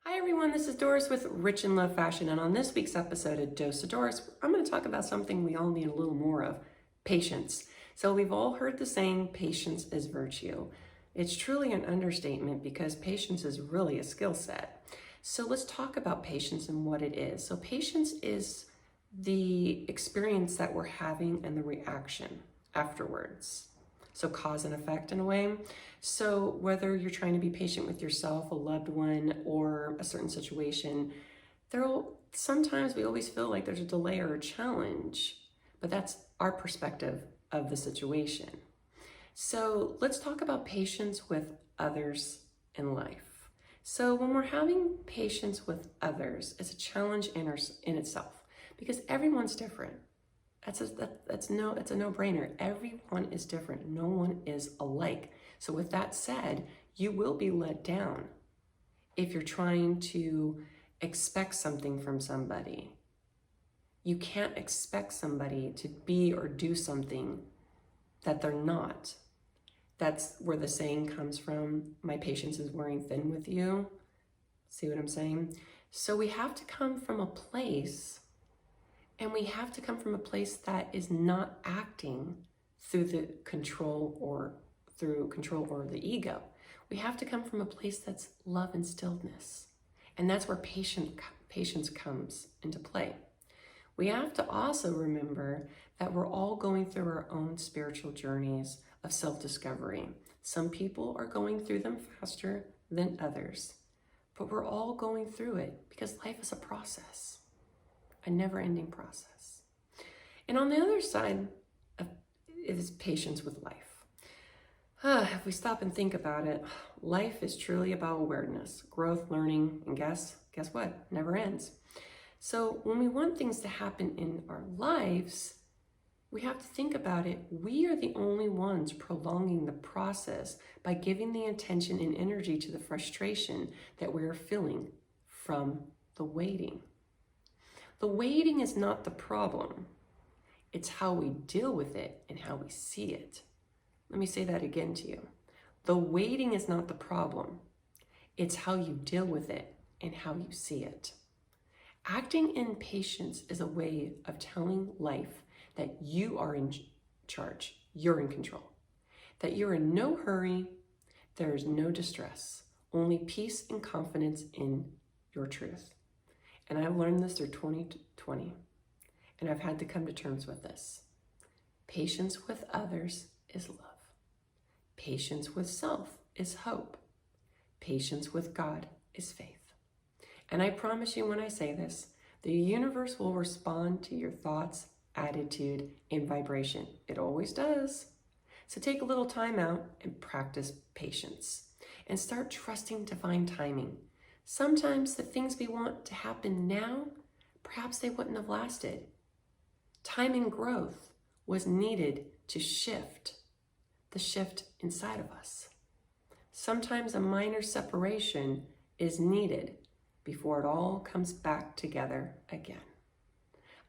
Hi everyone, this is Doris with Rich and Love Fashion, and on this week's episode of Dose of Doris, I'm going to talk about something we all need a little more of, patience. So we've all heard the saying, patience is virtue. It's truly an understatement because patience is really a skill set. So let's talk about patience and what it is. So patience is the experience that we're having and the reaction afterwards. So cause and effect in a way. So whether you're trying to be patient with yourself, a loved one, or a certain situation, sometimes we always feel like there's a delay or a challenge, but that's our perspective of the situation. So let's talk about patience with others in life. So when we're having patience with others, it's a challenge in itself because everyone's different. It's a no-brainer. Everyone is different. No one is alike. So with that said, you will be let down if you're trying to expect something from somebody. You can't expect somebody to be or do something that they're not. That's where the saying comes from, my patience is wearing thin with you. See what I'm saying? So we have to come from a place And we have to come from a place that is not acting through the control or the ego. We have to come from a place that's love and stillness. And that's where patience comes into play. We have to also remember that we're all going through our own spiritual journeys of self-discovery. Some people are going through them faster than others, but we're all going through it because life is a process. A never-ending process. And on the other side is patience with life. If we stop and think about it, life is truly about awareness, growth, learning, and guess what? Never ends. So when we want things to happen in our lives, we have to think about it. We are the only ones prolonging the process by giving the attention and energy to the frustration that we are feeling from the waiting. The waiting is not the problem. It's how we deal with it and how we see it. Let me say that again to you. The waiting is not the problem. It's how you deal with it and how you see it. Acting in patience is a way of telling life that you are in charge, you're in control, that you're in no hurry, there is no distress, only peace and confidence in your truth. And I've learned this through 2020, and I've had to come to terms with this. Patience with others is love. Patience with self is hope. Patience with God is faith. And I promise you when I say this, the universe will respond to your thoughts, attitude, and vibration. It always does. So take a little time out and practice patience and start trusting divine timing. Sometimes the things we want to happen now, perhaps they wouldn't have lasted. Time and growth was needed to shift the shift inside of us. Sometimes a minor separation is needed before it all comes back together again.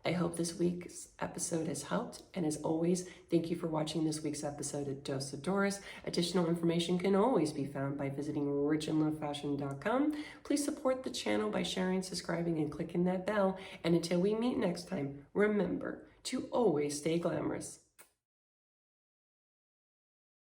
I hope this week's episode has helped, and as always, thank you for watching this week's episode of Dose of Doris. Additional information can always be found by visiting richandlovefashion.com. Please support the channel by sharing, subscribing, and clicking that bell. And until we meet next time, remember to always stay glamorous.